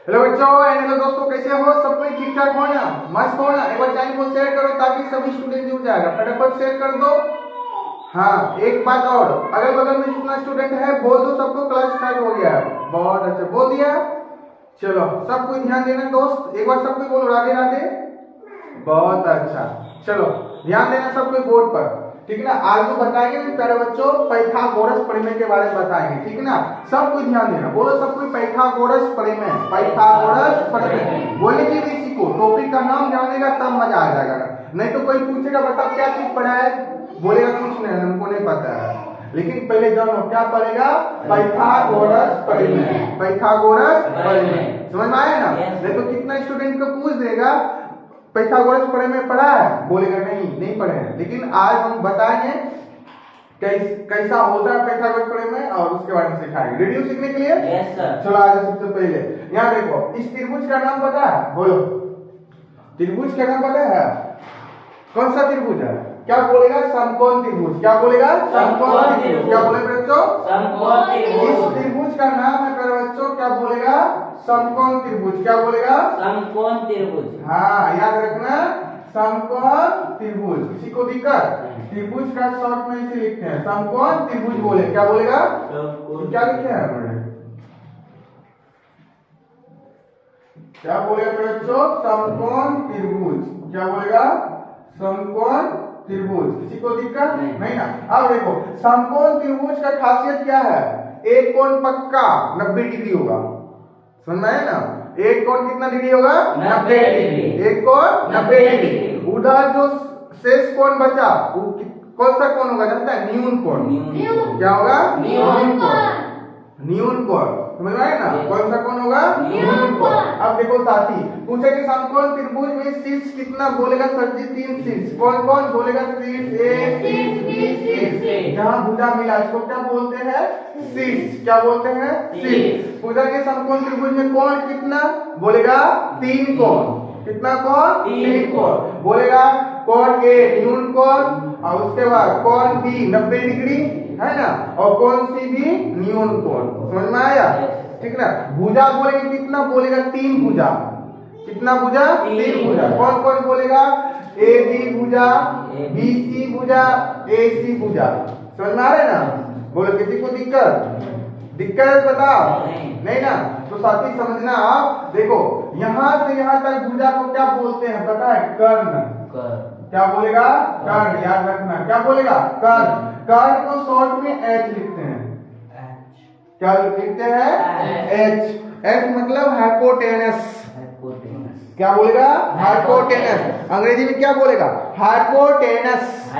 Hello बच्चों, hello दोस्तों, कैसे हो? सब कोई ठीक ठाक हो ना? मस्त हो ना? एक बार चैनल को शेयर करो ताकि सभी स्टूडेंट जुड़ जाएगा। फटाफट शेयर कर दो। हाँ, एक बात और, अगल बगल में जितना स्टूडेंट है बोल दो सबको, क्लास स्टार्ट हो गया है। बहुत अच्छा, बोल दिया। चलो सब कोई ध्यान देना दोस्त, एक बार सब कोई बोलो राधे राधे। बहुत अच्छा, चलो ध्यान देना सब कोई बोर्ड पर, ठीक है ना। आज जो बताएंगे ना प्यारे बच्चों, पाइथागोरस प्रमेय के बारे में बताएंगे, ठीक है ना। सब कोई ध्यान देना, बोलो सब कोई पाइथागोरस प्रमेय, पाइथागोरस प्रमेय बोलने के लिए सीखो। टॉपिक का नाम जानेगा तब मजा आ जाएगा, नहीं तो कोई पूछेगा बताओ क्या चीज पढ़ा है, बोलेगा कुछ नहीं, हमको नहीं पता है। लेकिन पहले जानो क्या पढ़ेगा, पाइथागोरस प्रमेय, पाइथागोरस प्रमेय, समझ में आया ना। नहीं तो कितना स्टूडेंट को पूछ देगा पाइथागोरस प्रमेय पढ़ा है, बोलेगा नहीं पढ़े हैं। लेकिन आज हम बताएंगे कैसा होता है पाइथागोरस प्रमेय और उसके बारे में सिखाएंगे। रेडी हो सीखने के लिए? Yes sir. चलो आज सबसे पहले यहाँ देखो, इस त्रिभुज का नाम पता है? बोलो, त्रिभुज का नाम पता है? कौन सा त्रिभुज है? क्या बोलेगा? समकोण त्रिभुज। क्या बोलेगा? समकोण त्रिभुज। क्या बोले बच्चों? समकोण त्रिभुज। इस त्रिभुज का नाम है प्यारे बच्चों, क्या बोलेगा? समकोण त्रिभुज। क्या बोलेगा? समकोण त्रिभुज। हाँ, याद रखना, समकोण त्रिभुज। किसी को दिक्कत? त्रिभुज का शॉर्ट में इसे लिखते हैं समकोण त्रिभुज बोले। क्या बोलेगा? क्या लिखे हैं हमने? क्या बोलेगा बच्चों? समकोण त्रिभुज। क्या बोलेगा? समकोण त्रिभुज। किसी को दिक्कत नहीं ना। अब देखो, समकोण त्रिभुज का खासियत क्या है? एक कोण पक्का 90 डिग्री होगा, समझ में आया ना। एक कोण कितना डिग्री होगा? 90 डिग्री। एक कोण 90 डिग्री। उधर जो शेष कोण बचा वो कौन सा कोण होगा जानता है? न्यून कोण। क्या होगा? न्यून कोण। न्यून कोण, समझ में आया ना। कौन सा कोण होगा? न्यून कोण। अब देखो साथी पूछे कि समकोण त्रिभुज में शीर्ष कितना, बोलेगा सर जी 3 शीर्ष। कौन कौन बोलेगा? शीर्ष ए, शीर्ष बी, शीर्ष सी। जहां भुजा मिला इसको क्या बोलते हैं? शीर्ष। क्या बोलते हैं? शीर्ष। पूछा कि समकोण त्रिभुज में कोण कितना, बोलेगा 3 कोण। कितना कोण? 3 कोण। बोलेगा कोण ए न्यून कोण, और उसके बाद कोण बी 90 डिग्री है ना, और कोण सी भी न्यून कोण। समझ में आया? ठीक ना। भुजा बोलेंगे कितना, बोलेगा 3 भुजा। कितना भुजा? 3 भुजा। कौन कौन बोलेगा? ए बी भुजा, बी सी भुजा, ए सी भुजा। समझ में आ रहा है ना? बोलो किसी को दिक्कत बताओ नहीं ना। तो साथी समझना आप, देखो यहाँ से यहाँ तक भुजा को क्या बोलते हैं पता है? कर्ण। क्या बोलेगा? कर्ण। याद रखना, क्या बोलेगा? कर्ण। कर्ण को शॉर्ट में एच लिखते हैं। क्या लिखते हैं? एच। एच मतलब हाइपोटेनस। क्या बोलेगा? हाइपोटेनस। अंग्रेजी में क्या बोलेगा? हाइपोटेनस।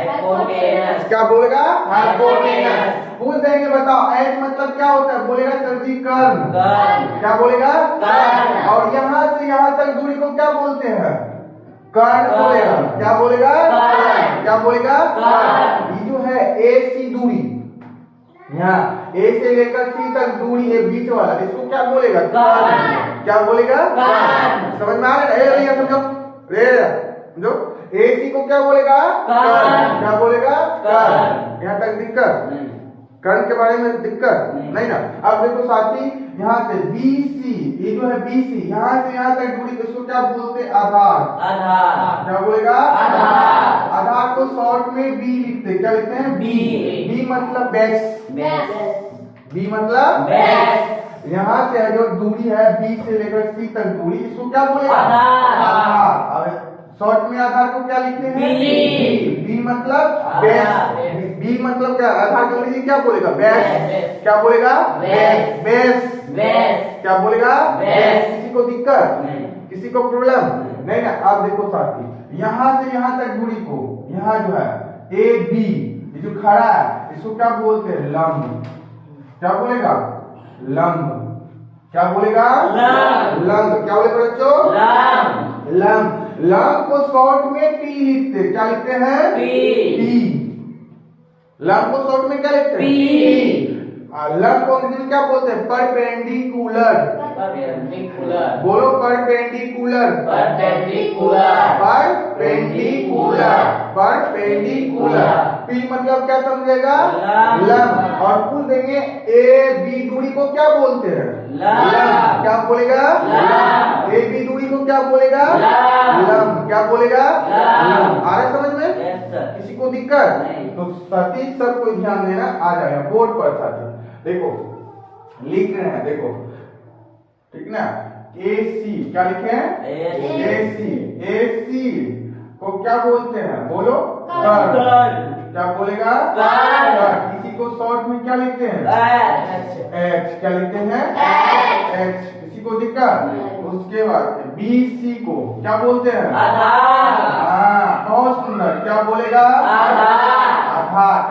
क्या बोलेगा? हाइपोटेनस। पूछ देंगे बताओ एच मतलब क्या होता है, बोलेगा सर जी कर्ण। क्या बोलेगा? कर्ण। और यहाँ से यहाँ तक दूरी को क्या बोलते हैं? कर्ण बोलेगा। क्या बोलेगा? कर्ण। क्या बोलेगा? कर्ण। ये जो है ए सी दूरी, यहाँ ए से लेकर सी तक दूरी है बीच वाला, इसको क्या बोलेगा? कर्ण। क्या बोलेगा? कर्ण। समझ में आ रहा है? भैया समझो, समझो। ए सी को क्या बोलेगा? कर्ण। क्या बोलेगा? कर्ण। यहाँ तक दिक्कत? कर्ण के बारे में दिक्कत नहीं ना। अब देखो साथी, यहाँ से बी सी, ये जो है बी सी, यहाँ से यहाँ तक दूरी, इसको क्या बोलते हैं? आधार। क्या बोलेगा? आधार। आधार को शॉर्ट में बी लिखते। क्या लिखते हैं? बी। बी मतलब बेस। बी मतलब बेस। यहाँ से जो दूरी है बी से लेकर सी तक दूरी, इसको क्या बोलेगा? आधार। शॉर्ट में आधार को क्या लिखते हैं? बी मतलब बेस। बी मतलब क्या? आधार को अंग्रेजी क्या बोलेगा? बेस। क्या बोलेगा? बेस। क्या बोलेगा? बेस। किसी को दिक्कत? किसी को प्रॉब्लम नहीं ना। अब देखो साथी, यहाँ से यहाँ तक दूरी को, यहाँ जो है ए बी, ये जो खड़ा है इसको क्या बोलते हैं? लंब। क्या बोलेगा? लंब। क्या बोलेगा? लंब। क्या बोलेगा बच्चों? लंब। लंब को शॉर्ट में टी लिखते। क्या लिखते हैं? टी। लंब को शॉर्ट में क्या लिखते हैं? टी। लंब को अंग्रेजी में क्या बोलते हैं? परपेंडिकुलर। बोलो परपेंडिकुलर। परपेंडिकुलर। पी मतलब क्या समझेगा? लंब। और पूछ देंगे ए बी दूरी को क्या बोलते हैं? लंब। क्या बोलेगा? ए बी दूरी को क्या बोलेगा? लंब। क्या बोलेगा? लंब। आ रहा समझ में? किसी को दिक्कत? तो सतीश सर को ध्यान देना, आ जाएगा बोर्ड पर साथी। देखो लिख रहे हैं, देखो ठीक ना। AC क्या लिखे हैं? AC को क्या बोलते हैं? बोलो कर्व। क्या बोलेगा? कर्व। किसी को शॉर्ट में क्या लिखते हैं? H। क्या लिखते हैं? H। किसी को दिक्कत? उसके बाद BC को क्या बोलते हैं? आधार। बहुत सुंदर। क्या बोलेगा? आधार।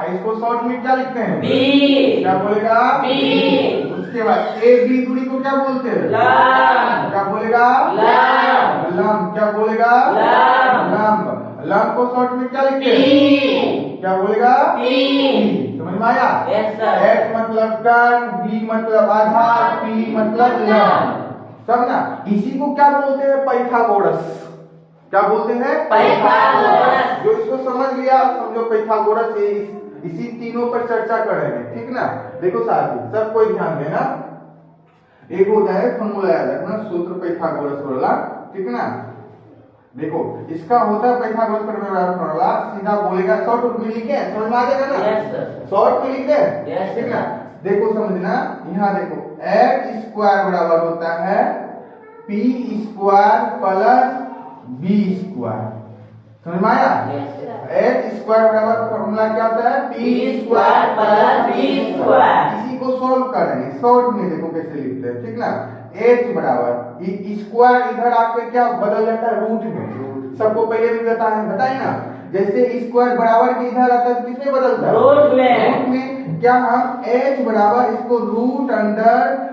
इसको शॉर्ट में क्या लिखते हैं? B। क्या बोलेगा? B। उसके बाद AB दूरी को क्या बोलते हैं? लंब। क्या बोलेगा? लंब। लंब। क्या बोलेगा? लंब। लंब को शॉर्ट में क्या लिखते हैं? क्या बोलेगा? समझ में आया? H मतलब कर्व, B मतलब आधार, P मतलब लंब। समझना? इसी को क्या बोलते हैं? पाइथागोरस। क्या बोलते हैं? पाइथागोरस। जो इसको समझ लिया समझो पाइथागोरस। इसी तीनों पर चर्चा करेंगे, ठीक ना। देखो साथी सब कोई ध्यान देना। एक होता है फॉर्मूला याद रखना, सूत्र पाइथागोरस वाला, ठीक ना। देखो इसका होता है पाइथागोरस फॉर्मूला, सीधा बोलेगा शॉर्ट में लिखे, समझ में आ जाएगा ना? शॉर्ट में लिख दे, ठीक ना। देखो समझना, यहाँ देखो h स्क्वायर बराबर होता है p square plus b square. समझ में आया? h स्क्वायर बराबर फॉर्मूला क्या होता है? p square plus b square. इसी को सॉल्व करेंगे शॉर्ट में, देखो कैसे लिखते हैं, ठीक ना। h बराबर स्क्वायर इधर आके क्या बदल जाता है? रूट में। सबको पहले भी बताए ना, जैसे स्क्वायर बराबर के इधर आता है किसमें बदलता है? रूट में। क्या हम h बराबर इसको root under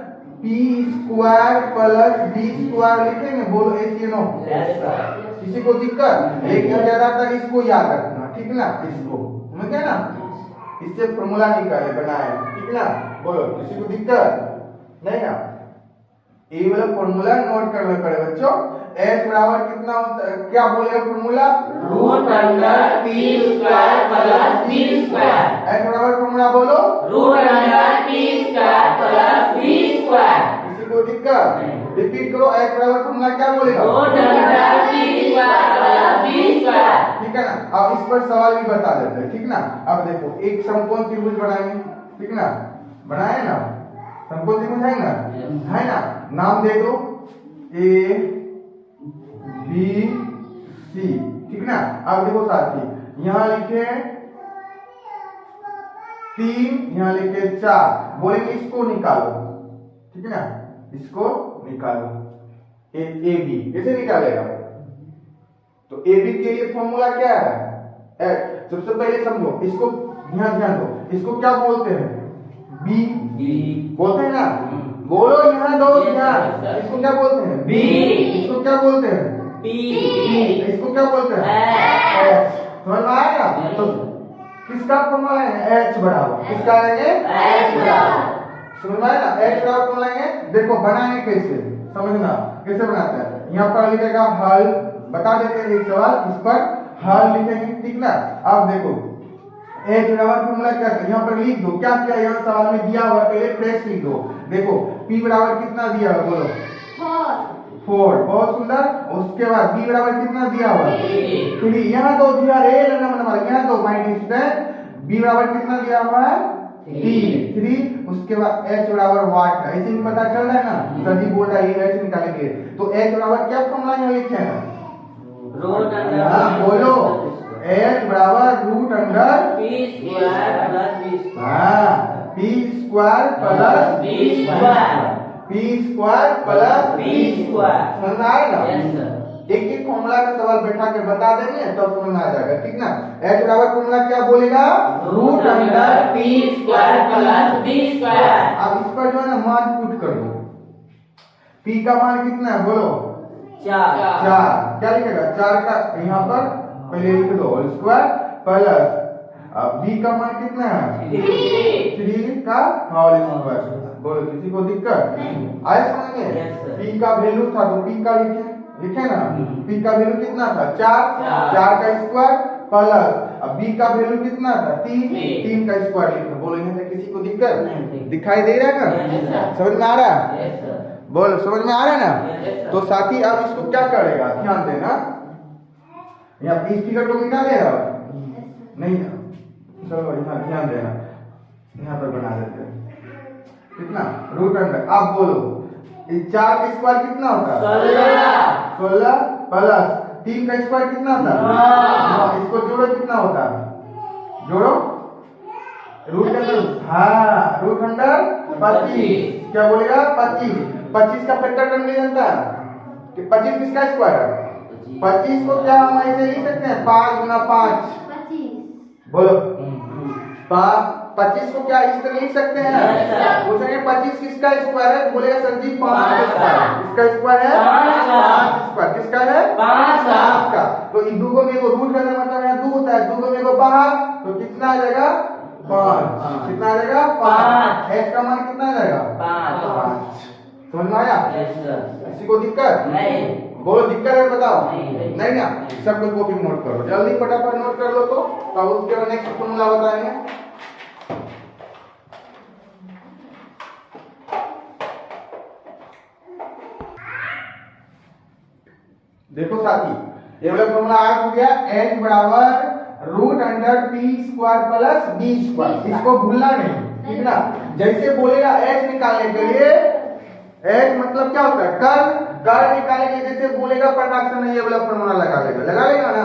p square plus b square लिखेंगे? बोलो yes या नो? किसी को दिक्कत? लेकिन ज्यादातर इसको याद रखना, ठीक ना। इसको समझ गए ना, इससे फॉर्मूला निकाले बनाए, ठीक ना। बोलो किसी को दिक्कत नहीं ना? ये वाला फॉर्मूला नोट करना पड़ेगा बच्चों। h बराबर कितना होता है? क्या बोलेगा formula? Root under p square plus b square. h बराबर फॉर्मूला बोलो? Root under p square plus b square. किसी को दिक्कत? रिपीट करो, h बराबर फॉर्मूला क्या बोलेगा? Root under p square plus b square, ठीक है ना। अब इस पर सवाल भी बता देते हैं, ठीक ना। अब देखो एक समकोण त्रिभुज बनाएंगे, ठीक ना। बनाए ना समकोण त्रिभुज, है ना? है ना। नाम दे दो A B C, ठीक ना। अब देखो साथी यहाँ लिखे 3, यहाँ लिखे 4, बोलेंगे इसको निकालो, ठीक है ना। इसको निकालो ए बी, कैसे निकालेगा? तो ए बी के लिए फॉर्मूला क्या है? सबसे पहले समझो इसको, ध्यान दो, इसको क्या बोलते हैं? बी बोलते हैं ना। बोलो यहाँ दो, यहाँ इसको क्या बोलते हैं? बी। इसको क्या बोलते हैं? पी। इसको क्या बोलते हैं? एच। समझ में आएगा? तो किसका फॉर्मूला है? एच बराबर किसका लेंगे? एच बराबर। समझ में आएगा? एच बराबर फॉर्मूला लेंगे। देखो बनाएंगे कैसे, समझना कैसे बनाते हैं। यहाँ पर लिखेगा हल, बता देते हैं एक सवाल, इस पर हल लिखेंगे, ठीक ना। अब देखो h बराबर फॉर्मूला क्या है? यहाँ पर लिख दो क्या क्या यहाँ सवाल में दिया हुआ, पहले फ्रेश लिख दो। देखो p बराबर कितना दिया हुआ? बोलो 4। बहुत सुंदर। उसके बाद b बराबर कितना दिया हुआ? 3। यहाँ तो दिया रे नंबर, यहाँ तो माइनस b बराबर कितना दिया हुआ है? 3। उसके बाद h बराबर वाट है, ऐसे ही पता चल रहा है ना। सर जी बोल रहा है ये ऐसे निकालेंगे। तो h बराबर क्या फॉर्मूला यहाँ लिखे हैं? रूट अंडर, बोलो h बराबर root under p square plus b square. p square plus b square, p square plus b square. समझ में आएगा? एक फॉर्मूला का सवाल बैठा के बता देंगे तब समझ में आ जाएगा, ठीक ना। h बराबर फॉर्मूला क्या बोलेगा? Root under p square plus b square. अब इस पर जो है ना मान पुट कर दो। p का मान कितना है? बोलो 4। क्या लिखेगा? 4 का यहाँ पर पहले लिख दो होल स्क्वायर प्लस अब b का मान कितना है 3 का होल स्क्वायर। बोलो किसी को दिक्कत आया समझ में? p का वैल्यू था तो p का लिखे ना, p का वैल्यू कितना था 4 का स्क्वायर प्लस अब b का वैल्यू कितना था 3 का स्क्वायर लिखो। बोलो यहाँ से किसी को दिक्कत दिखाई दे रहा है ना? समझ में आ रहा है? बोलो समझ में आ रहा है ना? तो साथी अब इसको क्या करेगा ध्यान देना, यहाँ इस फिगर को मिटा देगा नहीं ना? चलो यहाँ ध्यान देना, यहाँ पर बना देते हैं कितना रूट अंडर। आप बोलो 4 का स्क्वायर कितना होता है 16 प्लस 3 का स्क्वायर कितना होता है इसको जोड़ो कितना होता है जोड़ो रूट अंडर। हाँ रूट अंडर 25 क्या बोलेगा 25 का फैक्टर करने जानता है कि 25 किसका स्क्वायर है? 25 को क्या हम ऐसे लिख सकते हैं 5 गुना 5 बोलो 25 को क्या इस तरह लिख सकते हैं? पूछेंगे 25 किसका स्क्वायर है? बोलेगा सर जी 5 का स्क्वायर। किसका स्क्वायर है 5 स्क्वायर। किसका है 5 का। तो इन दो को में को रूट करना मतलब यहाँ 2 होता है, 2 को में को बाहर तो कितना आ जाएगा 5। कितना आ जाएगा 5। h का मान कितना आ जाएगा 5। समझ में आया? किसी को दिक्कत नहीं? बोलो दिक्कत है बताओ नहीं ना? सब कुछ कॉपी नोट करो जल्दी फटाफट नोट कर लो। तो उसके बाद नेक्स्ट फॉर्मूला बताएंगे। देखो साथी ये वाला फॉर्मूला आ हो गया h बराबर root under p square plus b square. इसको भूलना नहीं ठीक ना? जैसे बोलेगा h निकालने के लिए h मतलब क्या होता है कर निकालने के लिए जैसे बोलेगा प्रकाशन ये वाला फॉर्मूला लगा लेगा ना?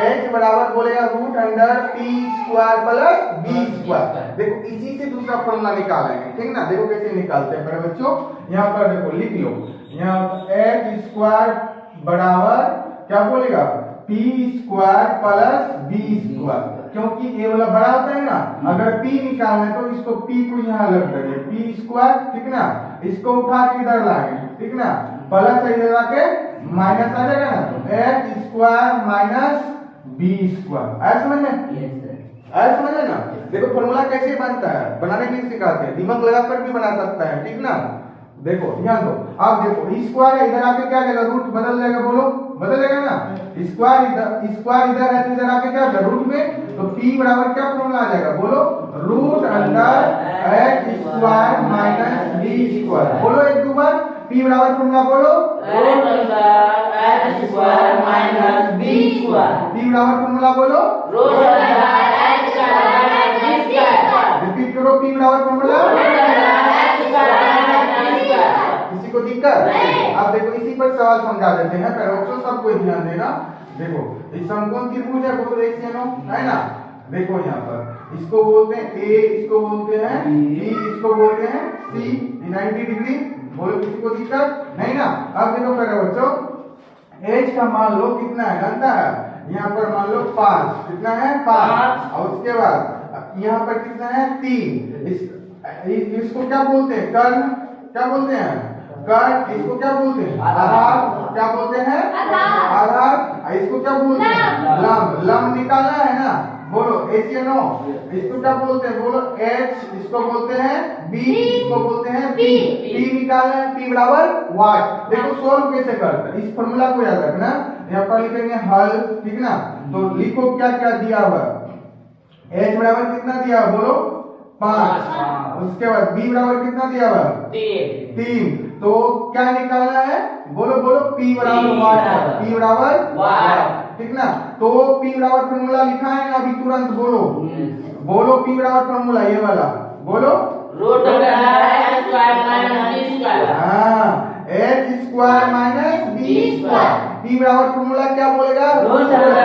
h बराबर बोलेगा root under p square plus b square. देखो इसी से दूसरा फॉर्मूला निकालेंगे ठीक ना? देखो कैसे निकालते हैं मेरे बच्चों, यहाँ पर देखो लिख लो यहाँ h स्क्वायर बराबर क्या बोलेगा p square plus b square. क्योंकि ये वाला बड़ा होता है ना, अगर p निकालना है तो इसको p को यहाँ लग देंगे p स्क्वायर ठीक ना? इसको उठा के इधर लाएंगे ठीक ना? प्लस इधर आके माइनस आ जाएगा ना, तो h square minus b square. ऐसा समझ में? ऐसा समझ ना? देखो फॉर्मूला कैसे बनता है बनाने के लिए सिखाते हैं, दिमाग लगाकर भी बना सकता है ठीक ना? देखो ध्यान दो आप देखो स्क्वायर इधर आके क्या जाएगा रूट बदल जाएगा। बोलो बदल जाएगा ना? स्क्वायर इधर है तो इधर आके क्या जाएगा रूट में, तो p बराबर क्या फॉर्मूला आ जाएगा बोलो root under h square minus b square. बोलो एक दो बार p बराबर फॉर्मूला बोलो root under h square minus b square. p बराबर फॉर्मूला बोलो root under h square minus b square. Repeat करो p बराबर formula root under h square minus b square. किसी को दिक्कत? अब देखो इसी पर सवाल समझा देते हैं पर बच्चों सबको ध्यान देना। देखो इस समकोण त्रिभुज है बोलो रेशियो है ना? देखो यहाँ पर इसको बोलते हैं a, इसको बोलते हैं b, इसको बोलते हैं c 90 डिग्री। बोलो किसी को दिक्कत नहीं ना? अब देखो मेरे बच्चों h का मान लो कितना है जानता है? यहाँ पर मान लो 5 कितना है 5 और उसके बाद यहाँ पर कितना है 3। इसको क्या बोलते हैं कर्ण, क्या बोलते हैं कर्ण। इसको क्या बोलते हैं आधार, क्या बोलते हैं आधार। इसको क्या बोलते हैं लंब। लंब निकालना है ना? बोलो एशियनो। इसको क्या बोलते हैं बोलो h, इसको बोलते हैं b, इसको बोलते हैं p। p निकालना है p बराबर वाट। देखो सोल्व कैसे करते हैं इस फॉर्मूला को याद रखना। यहाँ पर लिखेंगे हल ठीक ना? तो लिखो क्या क्या दिया हुआ h बराबर कितना दिया हुआ बोलो 5। उसके बाद b बराबर कितना दिया हुआ 3। तो क्या निकालना है बोलो बोलो p बराबर वाट। p बराबर वाट ठीक ना? तो p बराबर फॉर्मूला लिखा है ना अभी तुरंत बोलो बोलो p बराबर फॉर्मूला ये वाला बोलो root under h square minus b square. हाँ h square minus b square. p बराबर फॉर्मूला क्या बोलेगा root under h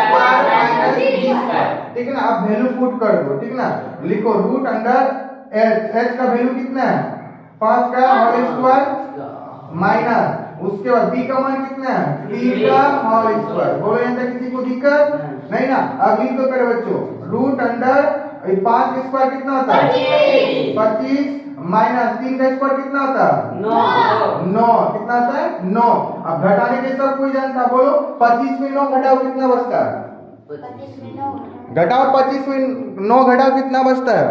square minus b b square. ठीक है ना? अब वैल्यू पुट कर दो ठीक ना? लिखो रूट अंडर h का वैल्यू कितना है 5 का होल स्क्वायर माइनस उसके बाद b का मान कितना है 3 का होल स्क्वायर। बोलो यहाँ तक किसी को दिक्कत नहीं ना? अब लिख दो मेरे बच्चों रूट अंडर 5 का स्क्वायर कितना होता है 25 माइनस 3 का स्क्वायर कितना होता है 9 कितना होता है 9। अब घटाने के सब कोई जानता बोलो 25 में 9 घटाओ कितना बचता है घटाओ 25 में 9 घटाओ कितना बचता है?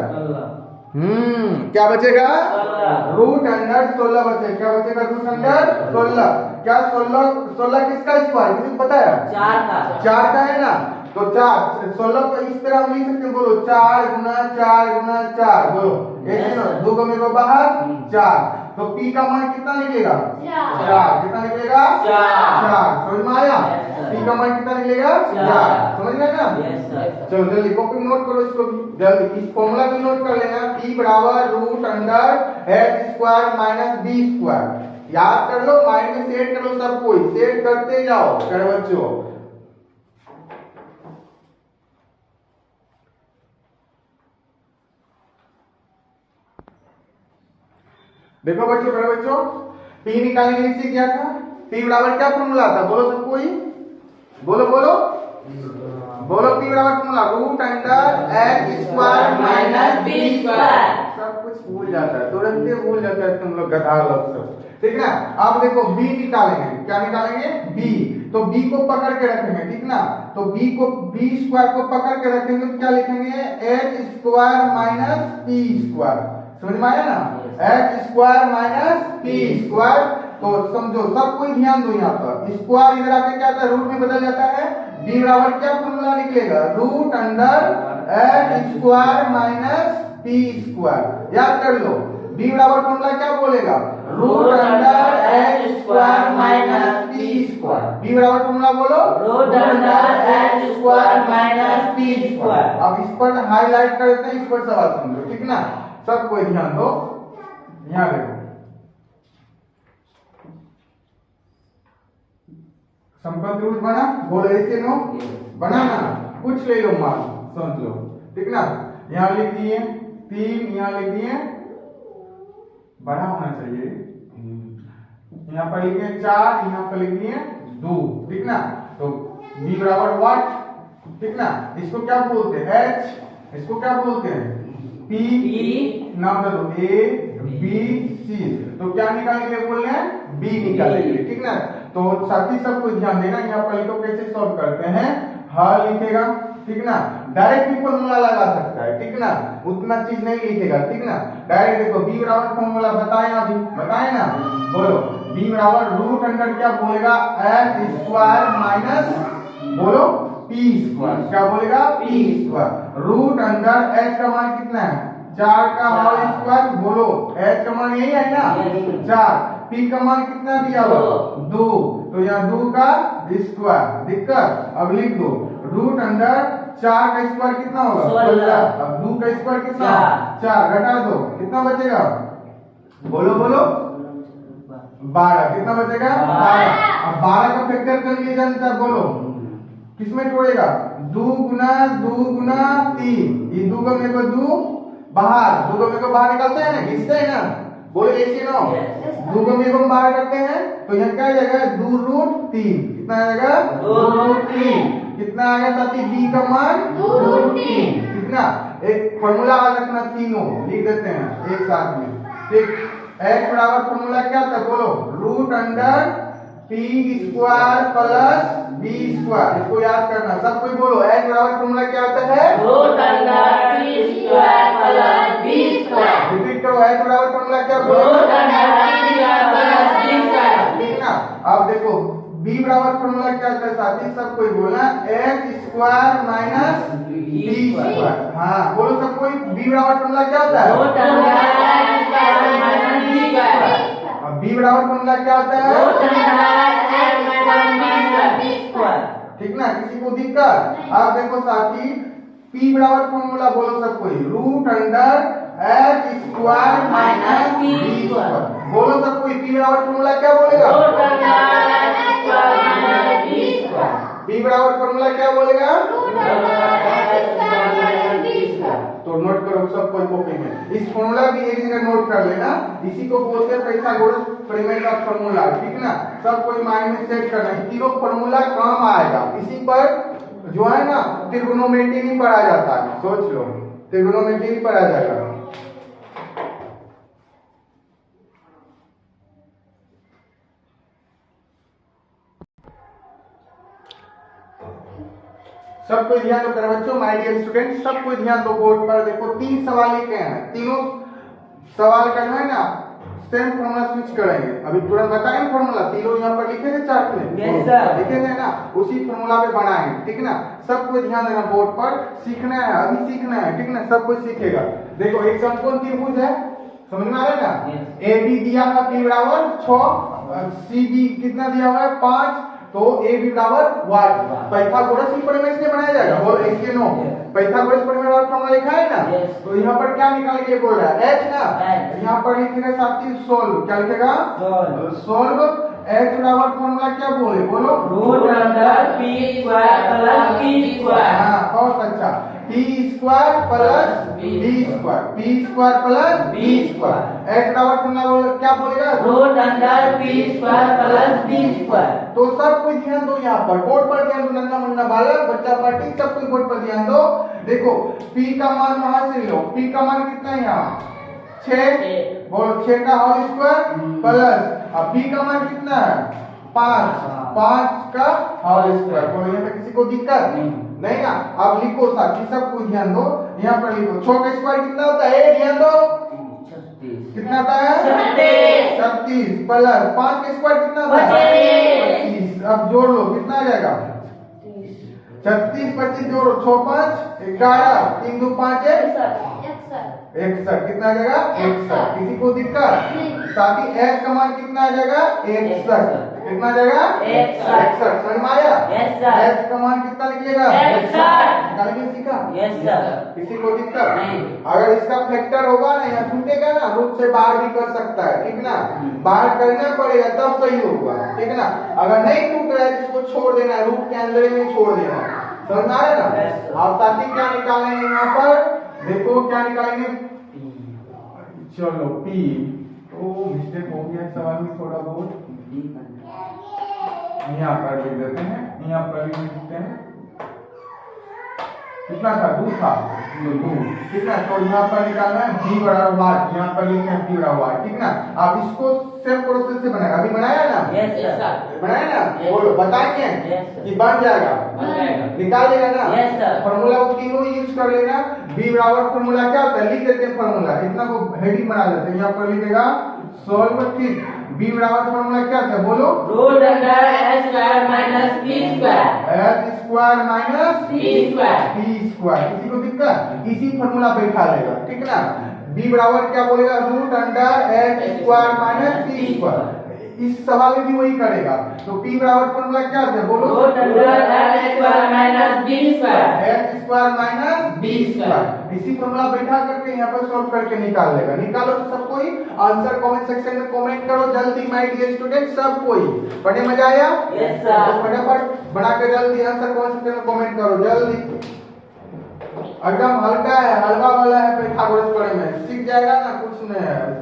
16 क्या बचेगा? 16 रूट अंडर 16 बचेगा। क्या बचेगा? Root under 16। क्या 16 किसका स्क्वायर किसी को पता है? 4 का 4 का है ना, तो 4 16 को इस तरह हम लिख सकते हैं, बोलो 4 गुना 4 गुना 4, बोलो ऐसे ना, 2 को मेरे को बाहर 4, तो p का मान कितना निकलेगा? 4। कितना निकलेगा? 4। समझ में आया? p का मान कितना निकलेगा? 4। समझ में आया ना? यस सर चलो जल्दी कॉपी नोट करो इसको भी जल्दी, इस फॉर्मूला भी नोट कर लेना, p बराबर root under h square minus b square. याद कर लो, माइंड में सेट कर लो, सब कोई सेट करते जाओ कर बच्चों। देखो बच्चों, बड़े बच्चों, p निकालने के लिए क्या था? p बराबर क्या फॉर्मूला था? बोलो सब कोई, बोलो बोलो बोलो, p बराबर formula root under h square minus b square. सब कुछ भूल जाता है, तुरंत ही भूल जाता है तुम लोग, गधा लोग सब, ठीक ना। अब देखो b निकालेंगे, क्या निकालेंगे? b, तो b को पकड़ के रखेंगे, ठीक ना, तो b स्क्वायर को पकड़ के रखेंगे तो क्या लिखेंगे? h square minus p square. समझ में आया ना? h square minus p square. तो समझो, सब कोई ध्यान दो, यहाँ पर स्क्वायर इधर आके क्या होता है? रूट में बदल जाता है। b बराबर क्या फॉर्मूला निकलेगा? Root under h square minus p square. याद कर लो, b बराबर फॉर्मूला क्या बोलेगा? Root under h square minus p square. b बराबर फॉर्मूला बोलो, root under h square minus p square. अब इस पर हाईलाइट कर देते हैं, इस पर सवाल समझो, ठीक ना। सब कोई ध्यान दो, यहाँ देखो, समकोण त्रिभुज बना, बोलो ऐसे नो बनाना, कुछ ले लो मान, समझ लो, ठीक ना। यहाँ लिख दिए 3, यहाँ लिख दिए, बड़ा होना चाहिए, यहाँ पर लिख दिए 4, यहाँ पर लिख दिए 2, ठीक ना। तो b बराबर व्हाट, ठीक ना, इसको क्या बोलते हैं? h, इसको क्या बोलते हैं? p, नाम दो a b c, तो क्या निकालने के लिए बोल रहे हैं? b निकालने के लिए, ठीक ना। तो साथी सब कुछ ध्यान देना, यहाँ पर लिखो कैसे सॉल्व करते हैं, हल लिखेगा, ठीक ना, डायरेक्ट भी फॉर्मूला लगा सकता है, ठीक ना, उतना चीज नहीं लिखेगा, ठीक ना। डायरेक्ट देखो b बराबर फॉर्मूला बताए अभी, बताए ना, बोलो b बराबर रूट अंडर क्या बोलेगा? h स्क्वायर माइनस, बोलो p स्क्वायर, क्या बोलेगा? p square. Root under h का मान कितना है? 4 का होल स्क्वायर, बोलो h का मान यही है ना, 4, p का मान कितना दिया हुआ? 2, तो यहाँ 2 का स्क्वायर, दिक्कत, अब लिख दो रूट अंडर 4 का स्क्वायर कितना होगा? 16। अब 2 का स्क्वायर कितना? 4, घटा दो, कितना बचेगा? बोलो बोलो 12, कितना बचेगा? 12। अब 12 का फैक्टर कर लिए जानता है, बोलो किसमें तोड़ेगा? 2 गुना 3, ये 2 का मेरे को 2 बाहर, 2 को मेरे को बाहर निकालते हैं ना, खींचते हैं ना, बोलो ऐसे ना, 2 को मेरे को बाहर करते हैं, तो यहाँ क्या आ जाएगा? 2 रूट 3, कितना आएगा? 2 रूट 3, कितना आएगा साथी? b का मान 2 रूट 3, कितना? एक फॉर्मूला याद रखना, तीनों लिख देते हैं एक साथ में, ठीक। h बराबर फॉर्मूला क्या था? बोलो root under p square plus b square, इसको याद करना, सब कोई बोलो h बराबर फॉर्मूला क्या होता है? Root under p square plus b square. Repeat करो, h बराबर फॉर्मूला क्या? Root under p square plus b square, ठीक ना। अब देखो b बराबर फॉर्मूला क्या होता है साथी, सब कोई बोलना h square minus b square. हाँ बोलो सब कोई, b बराबर फॉर्मूला क्या होता है? Root under h square minus b square. अब b बराबर फॉर्मूला क्या होता है? Root under h minus b square, ठीक ना, किसी को दिक्कत? अब देखो साथी, p बराबर फॉर्मूला बोलो सब कोई, root under h square minus b square, बोलो सब कोई, p बराबर फॉर्मूला क्या बोलेगा? Root under h square minus b square. p बराबर फॉर्मूला क्या बोलेगा? Root under h square minus b square. तो नोट करो सब कोई कॉपी में, इस फॉर्मूला भी एक जगह नोट कर लेना, इसी को बोलते हैं पाइथागोरस प्रमेय का फॉर्मूला, ठीक ना। सब कोई माइंड में सेट करना, ये तीनों फॉर्मूला काम आएगा, इसी पर जो है ना ट्रिग्नोमेट्री भी पढ़ा जाता है, सोच लो ट्रिग्नोमेट्री भी पढ़ा जाएगा। सबको ध्यान दो मेरे बच्चों, माय डियर स्टूडेंट, सबको ध्यान दो बोर्ड पर। देखो 3 सवाल लिखे हैं, तीनों सवाल का जो है ना सेम फॉर्मूला स्विच करेंगे। अभी तुरंत बताएंगे फॉर्मूला, तीनों यहाँ पर लिखे थे चार्ट में, यस सर, लिखे थे ना, उसी फॉर्मूला पे बनाएंगे, ठीक ना। सबको ध्यान देना बोर्ड पर, सीखना है, अभी सीखना है, ठीक ना, सब कोई सीखेगा। देखो एक समकोण त्रिभुज है, समझ में आ रहा है ना। ए बी दिया है, बी बराबर 6, सी बी कितना दिया हुआ है 5, तो ए बी बराबर 1। पाइथागोरस की परिमेय से बनाया जाएगा, बोल इसके नो पाइथागोरस परिमेय वाला फॉर्मूला लिखा है ना। तो यहाँ पर क्या निकालने के लिए बोल रहा है, h ना, यहाँ पर लिखेगा साथी सोल्व, क्या लिखेगा सोल्व। h बराबर फॉर्मूला क्या बोले, बोलो root under p square plus b square. हाँ बहुत अच्छा, p square plus b square, p square plus b square. h बराबर फॉर्मूला क्या बोलेगा, root under p square plus b square. तो सब कोई ध्यान दो, यहाँ पर बोर्ड पर ध्यान दो, नन्ना मुन्ना बालक बच्चा पार्टी सब कोई बोर्ड पर ध्यान दो। देखो p का मान वहां से लो, p का मान कितना है यहाँ 6, बोलो 6 का होल स्क्वायर प्लस अब b का मान कितना है 5 का होल स्क्वायर। बोलो यहाँ पे किसी को दिक्कत नहीं ना। अब लिखो साथी सब कोई ध्यान दो, यहाँ पर लिखो 6 का स्क्वायर कितना होता है, ध्यान दो कितना होता है 36 प्लस 5 का स्क्वायर कितना होता है 25। अब जोड़ लो कितना आ जाएगा 36 25 जोड़ो 6 5 11 3 2 5 61 कितना आ जाएगा 61। किसी को दिक्कत साथ ही h का मान कितना आ जाएगा 61, कितना आ जाएगा 61। समझ में आया, h का मान कितना निकलेगा 61 निकालने सीखा, यस सर। किसी को दिक्कत नहीं। अगर इसका फैक्टर होगा ना या टूटेगा ना रूट से बाहर भी कर सकता है, ठीक ना, बाहर करना पड़ेगा तब सही होगा, ठीक ना। अगर नहीं टूट रहा है तो इसको छोड़ देना है, रूट के अंदर में छोड़ देना है, समझ में आ रहा है ना। आप साथी क्या निकालेंगे यहाँ पर, देखो क्या निकालेंगे, चलो p, तो मिस्टेक हो गया सवाल में थोड़ा बहुत, यहाँ पर लिख देते हैं, यहाँ पर लिख देते हैं कितना था 2 था 2, ठीक ना। तो यहाँ पर निकालना है b बराबर 1, यहाँ पर लिखना है b बराबर 1, ठीक ना। आप इसको सेम प्रोसेस से बनाएगा, अभी बनाया ना, यस सर, बनाया ना, Yes. बोलो बताएंगे Yes, sir. कि बन जाएगा, निकाल लेगा ना। Yes, sir. फॉर्मूला को तीनों यूज कर लेना। b बराबर फॉर्मूला क्या होता है, लिख देते हैं फॉर्मूला, इतना को हेडिंग बना देते हैं, यहाँ पर लिखेगा सॉल्व, ठीक। b बराबर फॉर्मूला क्या होता है, बोलो root under h square minus b square, h square minus b square. p square. किसी को दिक्कत, इसी फॉर्मूला पे बैठा लेगा, ठीक ना। b बराबर क्या बोलेगा, root under h square minus p square. इस सवाल में भी वही करेगा, तो p बराबर फॉर्मूला क्या होता है, बोलो root under h square minus b square, h square minus b square. इसी फॉर्मूला बैठा करके यहाँ पर सॉल्व करके निकाल लेगा। निकालो तो सब कोई आंसर कमेंट सेक्शन में कमेंट करो जल्दी, माय डियर स्टूडेंट सब कोई। पढ़ने मजा आया, यस सर। तो फटाफट बना के जल्दी आंसर कमेंट सेक्शन में कमेंट करो जल्दी। एकदम हल्का है, हल्का वाला है, पाइथागोरस प्रमेय सीख जाएगा ना, कुछ नहीं है।